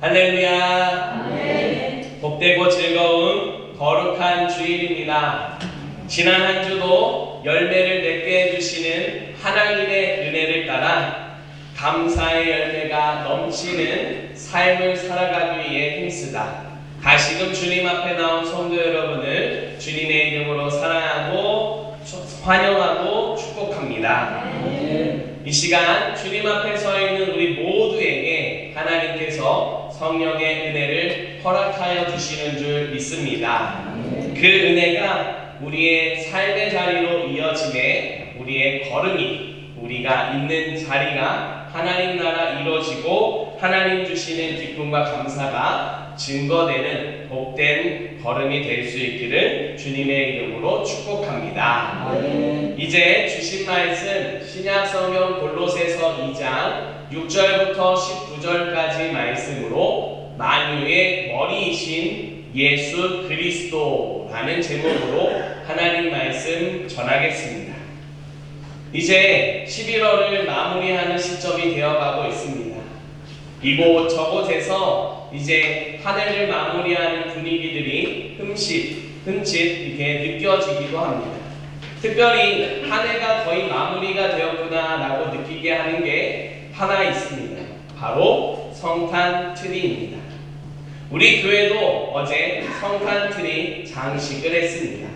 할렐루야. 아멘. 복되고 즐거운 거룩한 주일입니다. 지난 한 주도 열매를 맺게 해주시는 하나님의 은혜를 따라 감사의 열매가 넘치는 삶을 살아가기 위해 힘쓰다. 다시금 주님 앞에 나온 성도 여러분을 주님의 이름으로 사랑하고 환영하고 축복합니다. 이 시간 주님 앞에 서 있는 우리 모두에게 하나님께서 성령의 은혜를 허락하여 주시는 줄 믿습니다. 그 은혜가 우리의 삶의 자리로 이어짐에 우리의 걸음이, 우리가 있는 자리가 하나님 나라 이루어지고 하나님 주시는 기쁨과 감사가 증거되는 복된 걸음이 될 수 있기를 주님의 이름으로 축복합니다. 이제 주신 말씀 신약성경 골로새서 2장 6절부터 19절까지 말씀으로 만유의 머리이신 예수 그리스도라는 제목으로 하나님 말씀 전하겠습니다. 이제 11월을 마무리하는 시점이 되어가고 있습니다. 이곳 저곳에서 이제 한 해를 마무리하는 분위기들이 흠칫 이렇게 느껴지기도 합니다. 특별히 한 해가 거의 마무리가 되었구나라고 느끼게 하는 게 하나 있습니다. 바로 성탄 트리입니다. 우리 교회도 어제 성탄 트리 장식을 했습니다.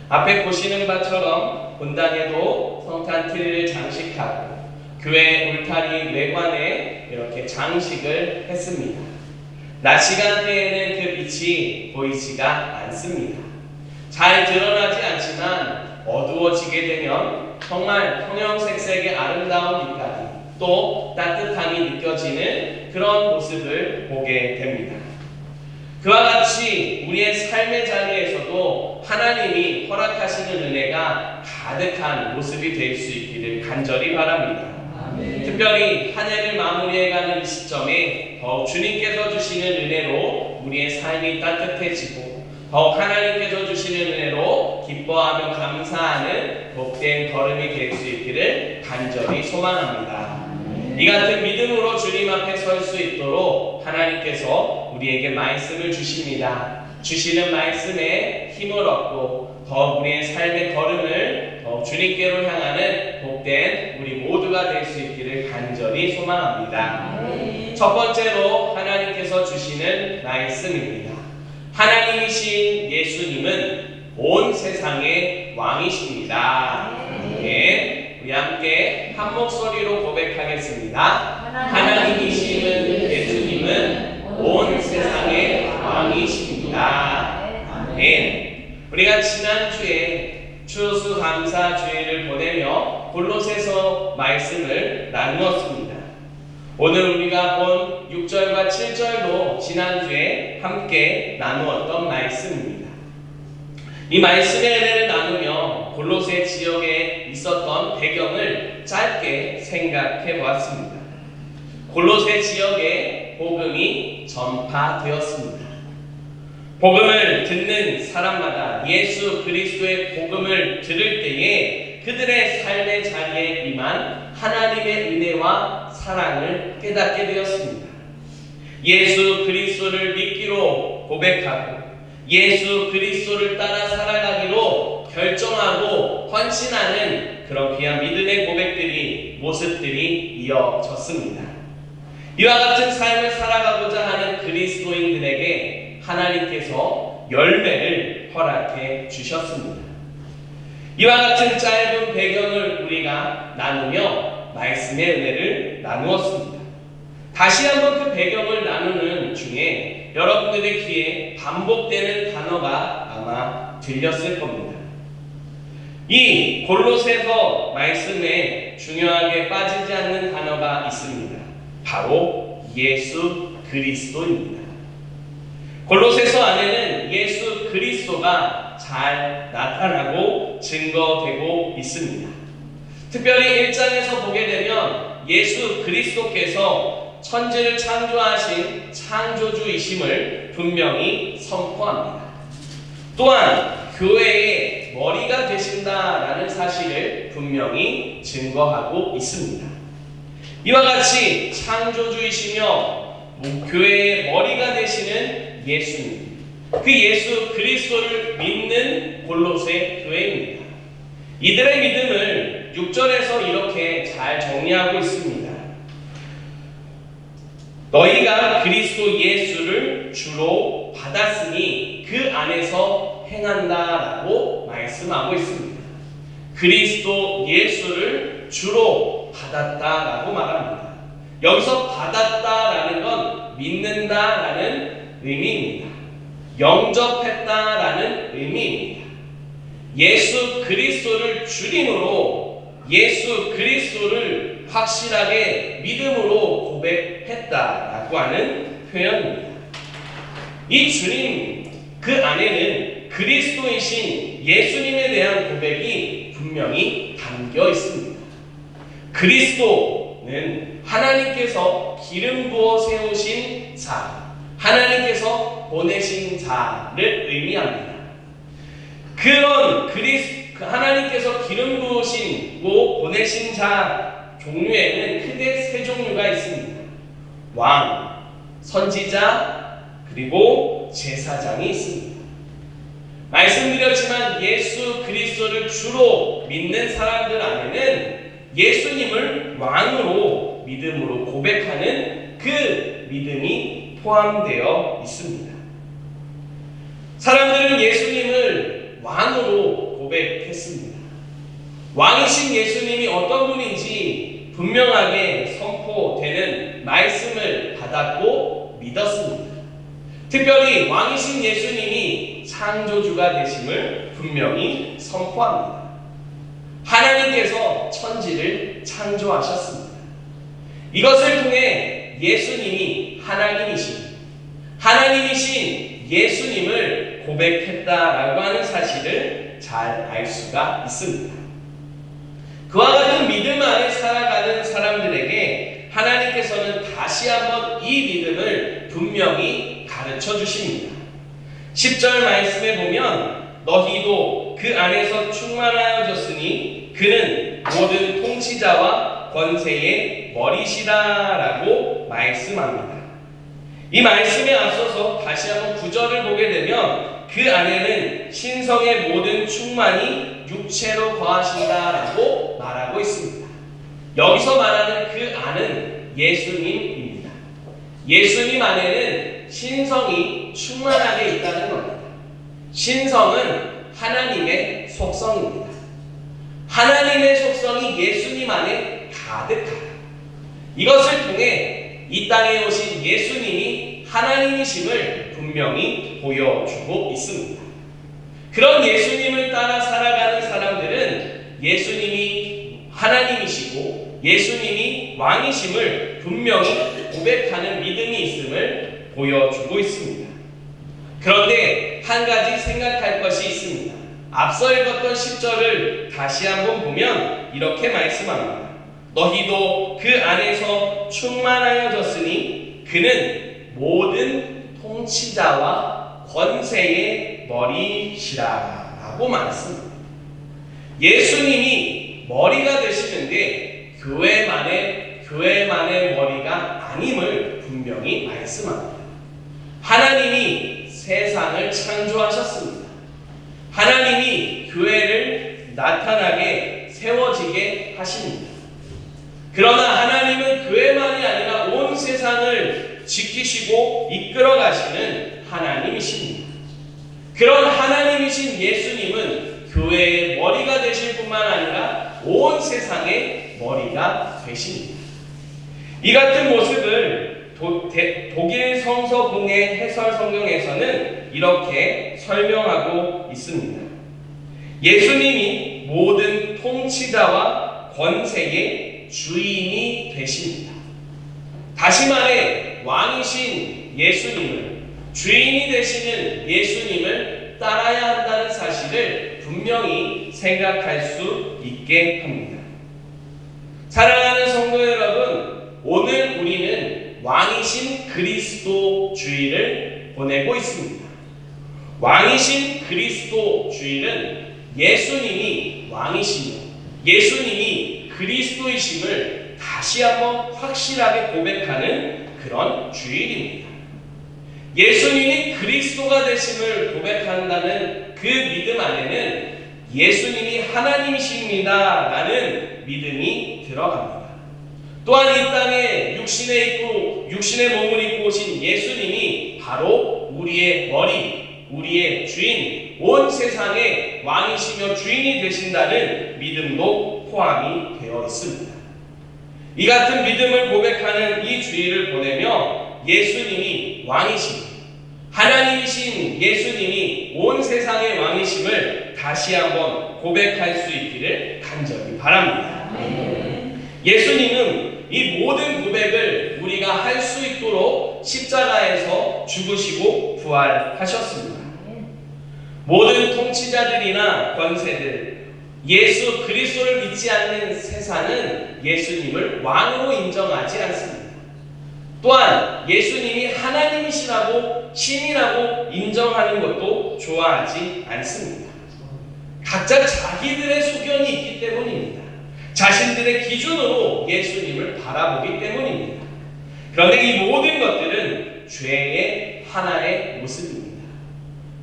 앞에 보시는 바처럼 본당에도 성탄 트리를 장식하고 교회 울타리 외관에 이렇게 장식을 했습니다. 낮 시간대에는 그 빛이 보이지가 않습니다. 잘 드러나지 않지만 어두워지게 되면 정말 형형색색의 아름다운 빛깔이 또 따뜻함이 느껴지는 그런 모습을 보게 됩니다. 그와 같이 우리의 삶의 자리에서도 하나님이 허락하시는 은혜가 가득한 모습이 될 수 있기를 간절히 바랍니다. 특별히 한 해를 마무리해가는 이 시점에 더욱 주님께서 주시는 은혜로 우리의 삶이 따뜻해지고 더욱 하나님께서 주시는 은혜로 기뻐하며 감사하는 복된 걸음이 될 수 있기를 간절히 소망합니다. 이 같은 믿음으로 주님 앞에 설 수 있도록 하나님께서 우리에게 말씀을 주십니다. 주시는 말씀에 힘을 얻고 더욱 우리의 삶의 걸음을 더욱 주님께로 향하는 복된 우리 모두가 될 수 있기를 간절히 소망합니다. 첫 번째로 하나님께서 주시는 말씀입니다. 하나님이신 예수님은 온 세상의 왕이십니다. 네, 우리 함께 한 목소리로 고백하겠습니다. 하나님이신 예수님은 온 세상의 왕이십니다. 아멘. 우리가 지난주에 추수감사주일을 보내며 골로새서 말씀을 나누었습니다. 오늘 우리가 본 6절과 7절도 지난주에 함께 나누었던 말씀입니다. 이 말씀의 은혜를 나누며 골로새 지역에 있었던 배경을 짧게 생각해 보았습니다. 골로새 지역에 복음이 전파되었습니다. 복음을 듣는 사람마다 예수 그리스도의 복음을 들을 때에 그들의 삶의 자리에 임한 하나님의 은혜와 사랑을 깨닫게 되었습니다. 예수 그리스도를 믿기로 고백하고 예수 그리스도를 따라 살아가기로 결정하고 헌신하는 그런 귀한 믿음의 고백들이 모습들이 이어졌습니다. 이와 같은 삶을 살아가고자 하는 그리스도인들에게 하나님께서 열매를 허락해 주셨습니다. 이와 같은 짧은 배경을 우리가 나누며 말씀의 은혜를 나누었습니다. 다시 한번 그 배경을 나누는 중에 여러분들의 귀에 반복되는 단어가 아마 들렸을 겁니다. 이 골로새서 말씀에 중요하게 빠지지 않는 단어가 있습니다. 바로 예수 그리스도입니다. 골로새서 안에는 예수 그리스도가 잘 나타나고 증거되고 있습니다. 특별히 1장에서 보게 되면 예수 그리스도께서 천지를 창조하신 창조주이심을 분명히 선포합니다. 또한 교회의 머리가 되신다라는 사실을 분명히 증거하고 있습니다. 이와 같이 창조주이시며 교회의 머리가 되시는 예수님, 그 예수 그리스도를 믿는 골로새 교회입니다. 이들의 믿음을 6절에서 이렇게 잘 정리하고 있습니다. 너희가 그리스도 예수를 주로 받았으니 그 안에서 행한다라고 말씀하고 있습니다. 그리스도 예수를 주로 받았다라고 말합니다. 여기서 받았다라는 건 믿는다라는 의미입니다. 영접했다라는 의미입니다. 예수 그리스도를 주님으로, 예수 그리스도를 확실하게 믿음으로 고백했다라고 하는 표현입니다. 이 주님 그 안에는 그리스도이신 예수님에 대한 고백이 분명히 담겨 있습니다. 그리스도는 하나님께서 기름 부어 세우신 자, 하나님께서 보내신 자를 의미합니다. 그런 하나님께서 기름 부으시고 보내신 자 종류에는 크게 세 종류가 있습니다. 왕, 선지자, 그리고 제사장이 있습니다. 말씀드렸지만 예수 그리스도를 주로 믿는 사람들 안에는 예수님을 왕으로 믿음으로 고백하는 그 믿음이 포함되어 있습니다. 사람들은 예수님을 왕으로 고백했습니다. 왕이신 예수님이 어떤 분인지 분명하게 선포되는 말씀을 받았고 믿었습니다. 특별히 왕이신 예수님이 창조주가 되심을 분명히 선포합니다. 하나님께서 천지를 창조하셨습니다. 이것을 통해 예수님이 하나님이신 예수님을 고백했다라고 하는 사실을 잘 알 수가 있습니다. 그와 같은 믿음 안에 살아가는 사람들에게 하나님께서는 다시 한번 이 믿음을 분명히 가르쳐 주십니다. 10절 말씀에 보면 너희도 그 안에서 충만하여졌으니 그는 모든 통치자와 권세의 머리시라라고 말씀합니다. 이 말씀에 앞서서 다시 한번 9절을 보게 되면 그 안에는 신성의 모든 충만이 육체로 거하신다라고 말하고 있습니다. 여기서 말하는 그 안은 예수님입니다. 예수님 안에는 신성이 충만하게 있다는 겁니다. 신성은 하나님의 속성입니다. 하나님의 속성이 예수님 안에 가득하다. 이것을 통해 이 땅에 오신 예수님이 하나님이심을 분명히 보여주고 있습니다. 그런 예수님을 따라 살아가는 사람들은 예수님이 하나님이시고 예수님이 왕이심을 분명히 고백하는 믿음이 있음을 보여주고 있습니다. 그런데 한 가지 생각할 것이 있습니다. 앞서 읽었던 10절을 다시 한번 보면 이렇게 말씀합니다. 너희도 그 안에서 충만하여졌으니 그는 모든 통치자와 권세의 머리시라 라고 말씀합니다. 예수님이 머리가 되시는데 교회만의 머리가 아님을 분명히 말씀합니다. 하나님이 세상을 창조하셨습니다. 하나님이 교회를 나타나게 세워지게 하십니다. 그러나 하나님은 교회만이 아니라 온 세상을 지키시고 이끌어 가시는 하나님이십니다. 그런 하나님이신 예수님은 교회의 머리가 되실 뿐만 아니라 온 세상의 머리가 되십니다. 이 같은 모습을 독일 성서공회 해설 성경에서는 이렇게 설명하고 있습니다. 예수님이 모든 통치자와 권세의 주인이 되십니다. 다시 말해 왕이신 예수님을, 주인이 되시는 예수님을 따라야 한다는 사실을 분명히 생각할 수 있게 합니다. 사랑하는 성도 여러분, 오늘 우리는 왕이신 그리스도 주일을 보내고 있습니다. 왕이신 그리스도 주일은 예수님이 왕이시며 예수님이 그리스도이심을 다시 한번 확실하게 고백하는 그런 주일입니다. 예수님이 그리스도가 되심을 고백한다는 그 믿음 안에는 예수님이 하나님이십니다 라는 믿음이 들어갑니다. 또한 이 땅에 육신의 몸을 입고 오신 예수님이 바로 우리의 머리, 우리의 주인, 온 세상의 왕이시며 주인이 되신다는 믿음도 포함이 되어 있습니다. 이 같은 믿음을 고백하는 이 주일을 보내며 예수님이 왕이십니다. 하나님이신 예수님이 온 세상의 왕이심을 다시 한번 고백할 수 있기를 간절히 바랍니다. 예수님은 이 모든 고백을 우리가 할 수 있도록 십자가에서 죽으시고 부활하셨습니다. 모든 통치자들이나 권세들, 예수 그리스도를 믿지 않는 세상은 예수님을 왕으로 인정하지 않습니다. 또한 예수님이 하나님이시라고 신이라고 인정하는 것도 좋아하지 않습니다. 각자 자기들의 소견이 있기 때문입니다. 자신들의 기준으로 예수님을 바라보기 때문입니다. 그런데 이 모든 것들은 죄의 하나의 모습입니다.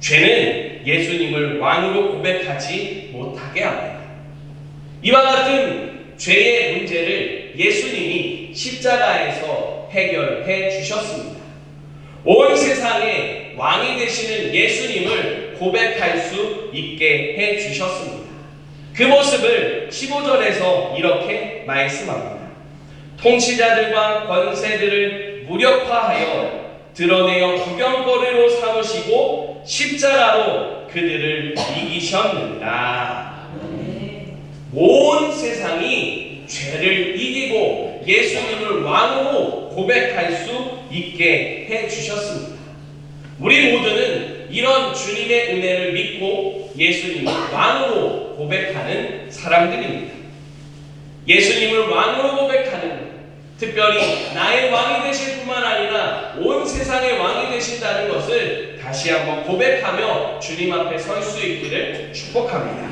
죄는 예수님을 왕으로 고백하지 못하게 합니다. 이와 같은 죄의 문제를 예수님이 십자가에서 해결해 주셨습니다. 온 세상의 왕이 되시는 예수님을 고백할 수 있게 해 주셨습니다. 그 모습을 15절에서 이렇게 말씀합니다. 통치자들과 권세들을 무력화하여 드러내어 구경거리로 삼으시고 십자가로 그들을 이기셨느니라. 온 세상이 죄를 이기고 예수님을 왕으로 고백할 수 있게 해 주셨습니다. 우리 모두는 이런 주님의 은혜를 믿고 예수님을 왕으로 고백하는 사람들입니다. 예수님을 왕으로 고백하는, 특별히 나의 왕이 되실 뿐만 아니라 온 세상의 왕이 되신다는 것을 다시 한번 고백하며 주님 앞에 설 수 있기를 축복합니다.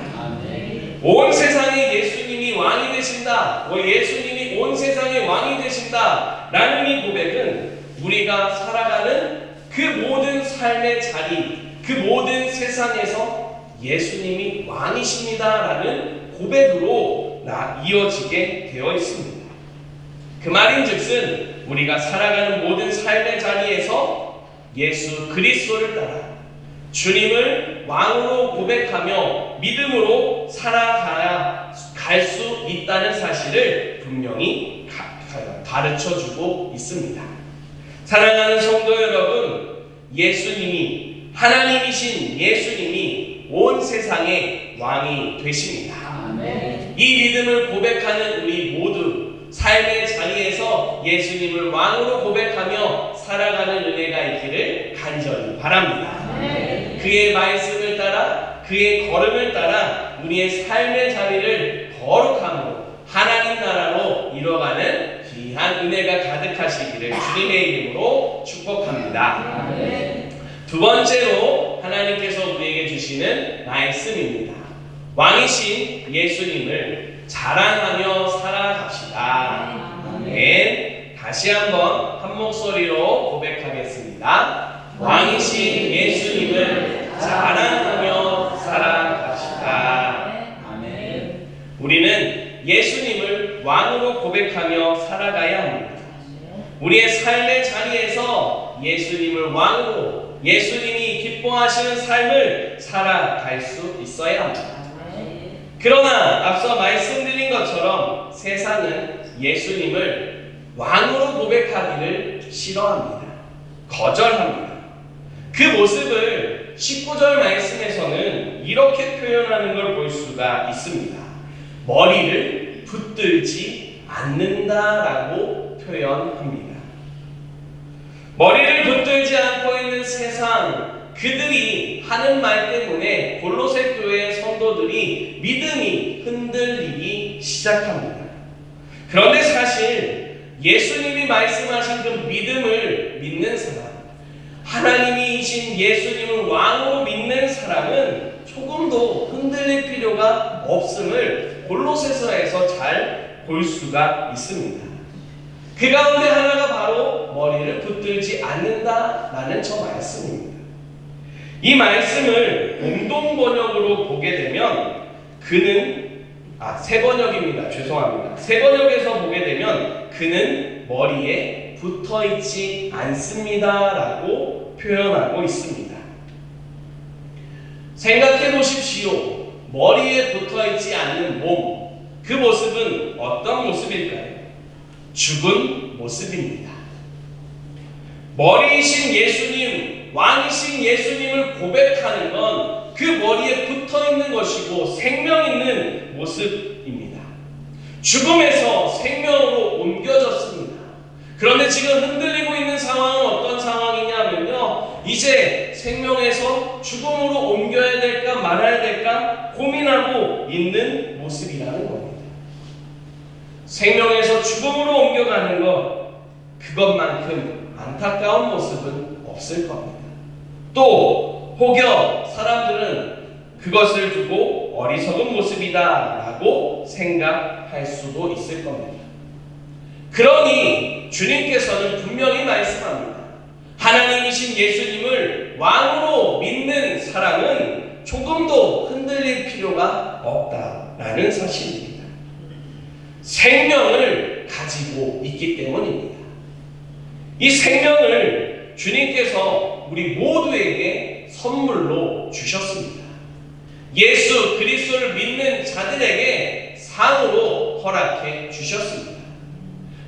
온 세상에 예수님이 왕이 되신다, 예수님이 온 세상의 왕이 되신다 라는 이 고백은 우리가 살아가는 그 모든 삶의 자리, 그 모든 세상에서 예수님이 왕이십니다 라는 고백으로 이어지게 되어 있습니다. 그 말인즉슨 우리가 살아가는 모든 삶의 자리에서 예수 그리스도를 따라 주님을 왕으로 고백하며 믿음으로 살아가야 갈 수 있다는 사실을 분명히 가르쳐주고 있습니다. 사랑하는 성도 여러분, 예수님이, 하나님이신 예수님이 온 세상의 왕이 되십니다. 이 믿음을 고백하는 우리 모두 삶의 자리에서 예수님을 왕으로 고백하며 살아가는 은혜가 있기를 간절히 바랍니다. 그의 말씀을 따라, 그의 걸음을 따라 우리의 삶의 자리를 거룩함으로 하나님 나라로 이뤄가는 귀한 은혜가 가득하시기를 주님의 이름으로 축복합니다. 두 번째로 하나님께서 우리에게 주시는 말씀입니다. 왕이신 예수님을 자랑하며 살아갑시다. 아멘. 다시 한번 한 목소리로 고백하겠습니다. 왕이신 예수님을 자랑하며 살아갑시다. 아멘. 우리는 예수님을 왕으로 고백하며 살아가야 합니다. 우리의 삶의 자리에서 예수님을 왕으로, 예수님이 기뻐하시는 삶을 살아갈 수 있어야 합니다. 그러나 앞서 말씀드린 것처럼 세상은 예수님을 왕으로 고백하기를 싫어합니다. 거절합니다. 그 모습을 19절 말씀에서는 이렇게 표현하는 걸 볼 수가 있습니다. 머리를 붙들지 않는다라고 표현합니다. 머리를 붙들지 않고 있는 세상, 그들이 하는 말 때문에 골로새 교회의 성도들이 믿음이 흔들리기 시작합니다. 그런데 사실 예수님이 말씀하신 그 믿음을 믿는 사람, 하나님이신 예수님을 왕으로 믿는 사람은 조금도 흔들릴 필요가 없음을 골로새서에서 잘 볼 수가 있습니다. 그 가운데 하나가 바로 머리를 붙들지 않는다라는 저 말씀입니다. 이 말씀을 공동 번역으로 보게 되면 새 번역입니다. 죄송합니다. 새 번역에서 보게 되면 그는 머리에 붙어 있지 않습니다라고 표현하고 있습니다. 생각해 보십시오. 머리에 붙어 있지 않는 몸, 그 모습은 어떤 모습일까요? 죽은 모습입니다. 머리이신 예수님, 왕이신 예수님을 고백하는 건 그 머리에 붙어 있는 것이고 생명 있는 모습입니다. 죽음에서 생명으로 옮겨졌습니다. 그런데 지금 흔들리고 있는 상황은 어떤 상황이냐면요, 이제 생명에서 죽음으로 옮겨야 될까 말아야 될까 고민하고 있는 모습이라는 겁니다. 생명에서 죽음으로 옮겨가는 것, 그것만큼 안타까운 모습은 없을 겁니다. 또 혹여 사람들은 그것을 두고 어리석은 모습이다 라고 생각할 수도 있을 겁니다. 그러니 주님께서는 분명히 말씀합니다. 하나님이신 예수님을 왕으로 믿는 사람은 조금도 흔들릴 필요가 없다라는 사실입니다. 생명을 가지고 있기 때문입니다. 이 생명을 주님께서 우리 모두에게 선물로 주셨습니다. 예수 그리스도를 믿는 자들에게 상으로 허락해 주셨습니다.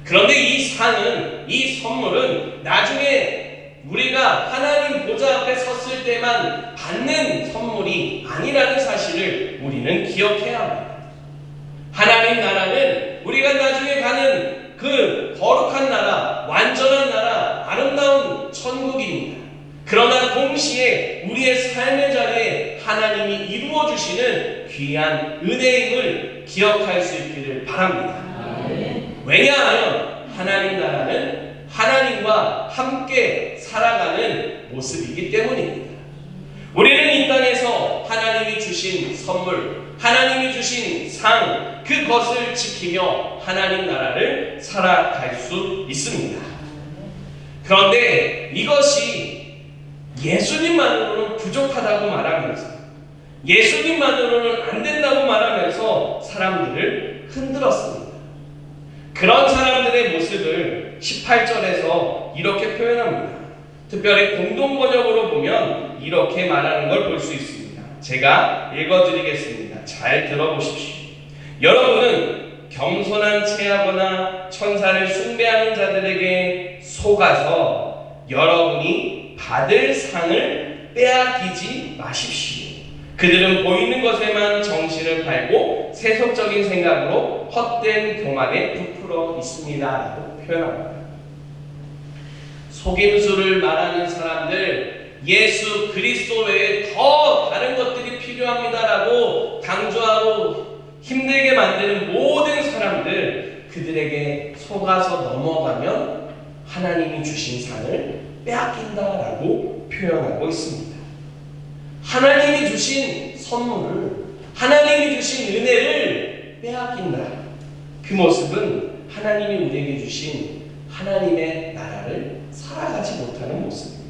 그런데 이 상은, 이 선물은 나중에 우리가 하나님 보좌 앞에 섰을 때만 받는 선물이 아니라는 사실을 우리는 기억해야 합니다. 하나님 나라는 우리가 나중에 가는 그 거룩한 나라, 완전한 나라, 아름다운 천국입니다. 그러나 동시에 우리의 삶의 자리에 하나님이 이루어 주시는 귀한 은혜임을 기억할 수 있기를 바랍니다. 왜냐하면 하나님 나라는 하나님과 함께 살아가는 모습이기 때문입니다. 우리는 이 땅에서 하나님이 주신 선물, 하나님이 주신 상, 그것을 지키며 하나님 나라를 살아갈 수 있습니다. 그런데 이것이 예수님만으로는 부족하다고 말하면서, 예수님만으로는 안 된다고 말하면서 사람들을 흔들었습니다. 그런 사람들의 모습을 18절에서 이렇게 표현합니다. 특별히 공동번역으로 보면 이렇게 말하는 걸 볼 수 있습니다. 제가 읽어드리겠습니다. 잘 들어보십시오. 여러분은 겸손한 체하거나 천사를 숭배하는 자들에게 속아서 여러분이 받을 상을 빼앗기지 마십시오. 그들은 보이는 것에만 정신을 팔고 세속적인 생각으로 헛된 교만에 부풀어 있습니다 라고 표현합니다. 속임수를 말하는 사람들, 예수 그리스도 외에 더 다른 것들이 필요합니다라고 강조하고 힘들게 만드는 모든 사람들, 그들에게 속아서 넘어가면 하나님이 주신 상을 빼앗긴다라고 표현하고 있습니다. 하나님이 주신 선물을, 하나님이 주신 은혜를 빼앗긴다. 그 모습은 하나님이 우리에게 주신 하나님의 나라를 살아가지 못하는 모습입니다.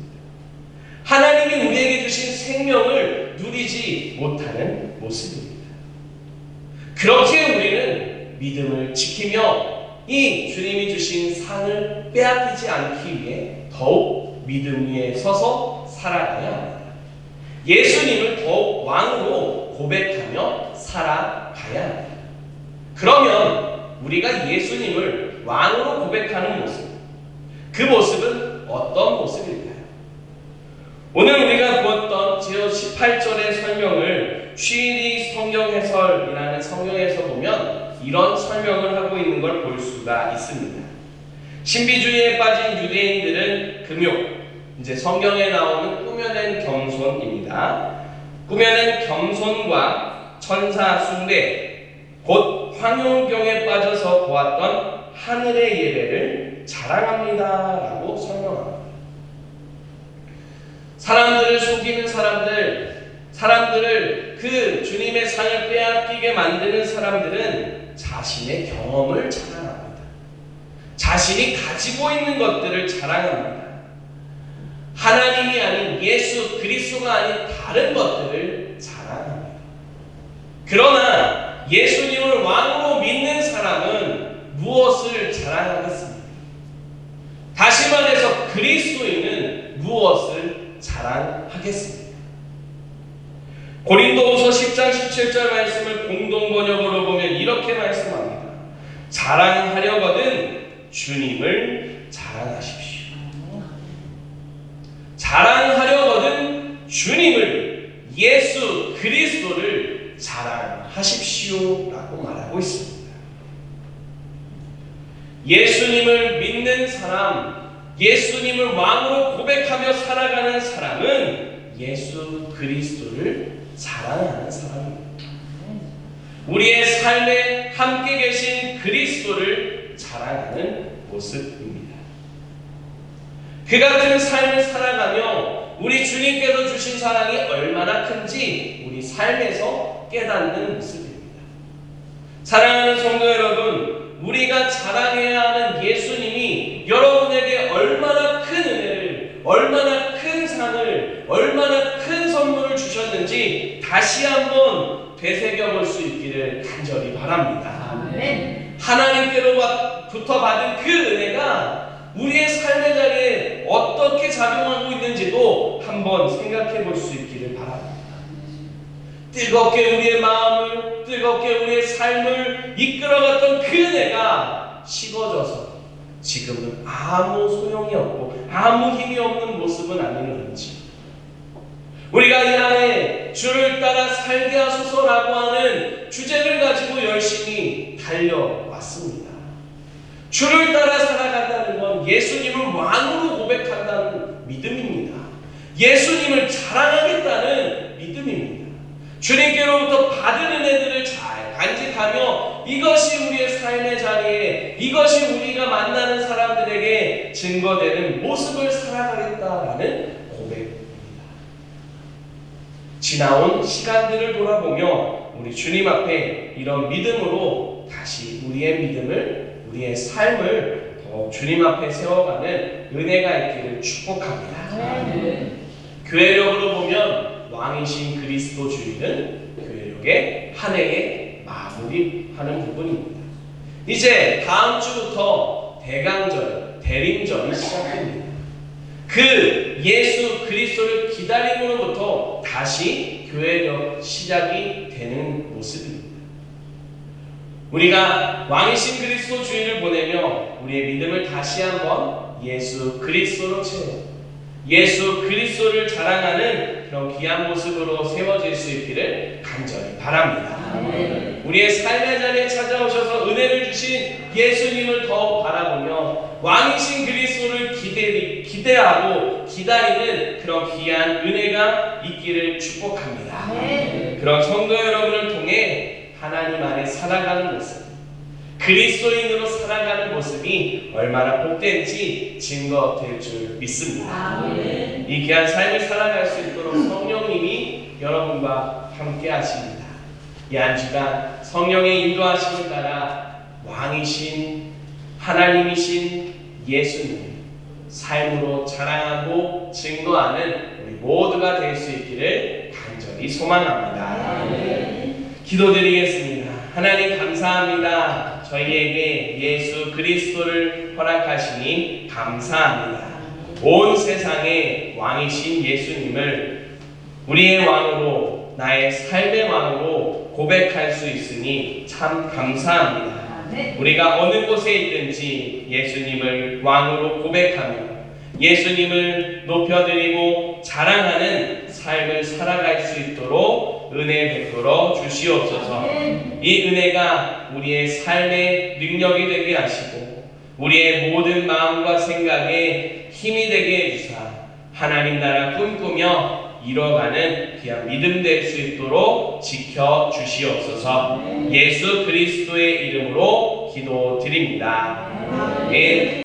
하나님이 우리에게 주신 생명을 누리지 못하는 모습입니다. 그렇게 우리는 믿음을 지키며 이 주님이 주신 상을 빼앗기지 않기 위해 더욱 믿음 위에 서서 살아가야 합니다. 예수님을 더욱 왕으로 고백하며 살아가야 합니다. 그러면 우리가 예수님을 왕으로 고백하는 모습, 그 모습은 어떤 모습일까요? 오늘 우리가 보았던 제18절의 설명을 취리 성경 해설이라는 성경에서 보면 이런 설명을 하고 있는 걸 볼 수가 있습니다. 신비주의에 빠진 유대인들은 금욕, 이제 성경에 나오는 꾸며낸 겸손입니다. 꾸며낸 겸손과 천사 숭배, 곧 황홀경에 빠져서 보았던 하늘의 예배를 자랑합니다 라고 설명합니다. 사람들을 속이는 사람들을 그 주님의 상을 빼앗기게 만드는 사람들은 자신의 경험을 자랑합니다. 자신이 가지고 있는 것들을 자랑합니다. 하나님이 아닌 예수 그리스도가 아닌 다른 것들을 자랑합니다. 그러나 예수님을 왕으로 믿는 사람은 무엇을 자랑하겠습니까? 다시 말해서 그리스도인은 무엇을 자랑하겠습니까? 고린도후서 10장 17절 말씀을 공동 번역으로 보면 이렇게 말씀합니다. 자랑하려거든 주님을 자랑하십시오. 자랑하려거든 주님을, 예수 그리스도를 자랑하십시오라고 말하고 있습니다. 예수님을 믿는 사람, 예수님을 왕으로 고백하며 살아가는 사람은 예수 그리스도를 자랑하는 사람입니다. 우리의 삶에 함께 계신 그리스도를 자랑하는 모습입니다. 그 같은 삶을 살아가며 우리 주님께서 주신 사랑이 얼마나 큰지 우리 삶에서 깨닫는 모습입니다. 사랑하는 성도 여러분, 우리가 자랑해야 하는 예수님이 여러분에게 얼마나 큰 은혜를, 얼마나 큰 상을, 얼마나 큰 선물을 주셨는지 다시 한번 되새겨볼 수 있기를 간절히 바랍니다. 아멘. 하나님께로부터 받은 그 은혜가 우리의 삶의 자리에 어떻게 작용하고 있는지도 한번 생각해 볼 수 있기를 바랍니다. 뜨겁게 우리의 마음을, 뜨겁게 우리의 삶을 이끌어갔던 그 은혜가 식어져서 지금은 아무 소용이 없고 아무 힘이 없는 모습은 아니는지, 우리가 이 안에 주를 따라 살게 하소서라고 하는 주제를 가지고 열심히 달려왔습니다. 주를 따라 살아간다는 건 예수님을 왕으로 고백한다는 믿음입니다. 예수님을 자랑하겠다는 믿음입니다. 주님께로부터 받은 은혜들을 잘 간직하며 이것이 우리의 삶의 자리에, 이것이 우리가 만나는 사람들에게 증거되는 모습을 살아가겠다라는 고백입니다. 지나온 시간들을 돌아보며 우리 주님 앞에 이런 믿음으로 다시 우리의 믿음을, 우리의 삶을 더 주님 앞에 세워가는 은혜가 있기를 축복합니다. 교회력으로 보면 왕이신 그리스도 주일은 교회력의 한 해의 마무리하는 부분입니다. 이제 다음 주부터 대강절, 대림절이 시작됩니다. 그 예수 그리스도를 기다림으로부터 다시 교회력 시작이 되는 모습입니다. 우리가 왕이신 그리스도 주일을 보내며 우리의 믿음을 다시 한번 예수 그리스도로 채워 예수 그리스도를 자랑하는 그런 귀한 모습으로 세워질 수 있기를 간절히 바랍니다. 아멘. 우리의 삶의 자리에 찾아오셔서 은혜를 주신 예수님을 더욱 바라보며 왕이신 그리스도를 기대하고 기다리는 그런 귀한 은혜가 있기를 축복합니다. 아멘. 그런 성도 여러분을 통해 하나님 안에 살아가는 모습, 그리스도인으로 살아가는 모습이 얼마나 복된지 증거될 줄 믿습니다. 아멘. 이 귀한 삶을 살아갈 수 있도록 성령님이 여러분과 함께 하십니다. 이 한 주간 성령의 인도하심을 따라 왕이신 하나님이신 예수님 삶으로 자랑하고 증거하는 우리 모두가 될 수 있기를 간절히 소망합니다. 아멘. 기도드리겠습니다. 하나님 감사합니다. 저희에게 예수 그리스도를 허락하시니 감사합니다. 온 세상의 왕이신 예수님을 우리의 왕으로, 나의 삶의 왕으로 고백할 수 있으니 참 감사합니다. 아멘. 우리가 어느 곳에 있든지 예수님을 왕으로 고백하며 예수님을 높여드리고 자랑하는 삶을 살아갈 수 있도록 은혜 베풀어 주시옵소서. 이 은혜가 우리의 삶의 능력이 되게 하시고 우리의 모든 마음과 생각에 힘이 되게 해주사 하나님 나라 꿈꾸며 이뤄가는 귀한 믿음 될 수 있도록 지켜 주시옵소서. 예수 그리스도의 이름으로 기도드립니다. 아멘.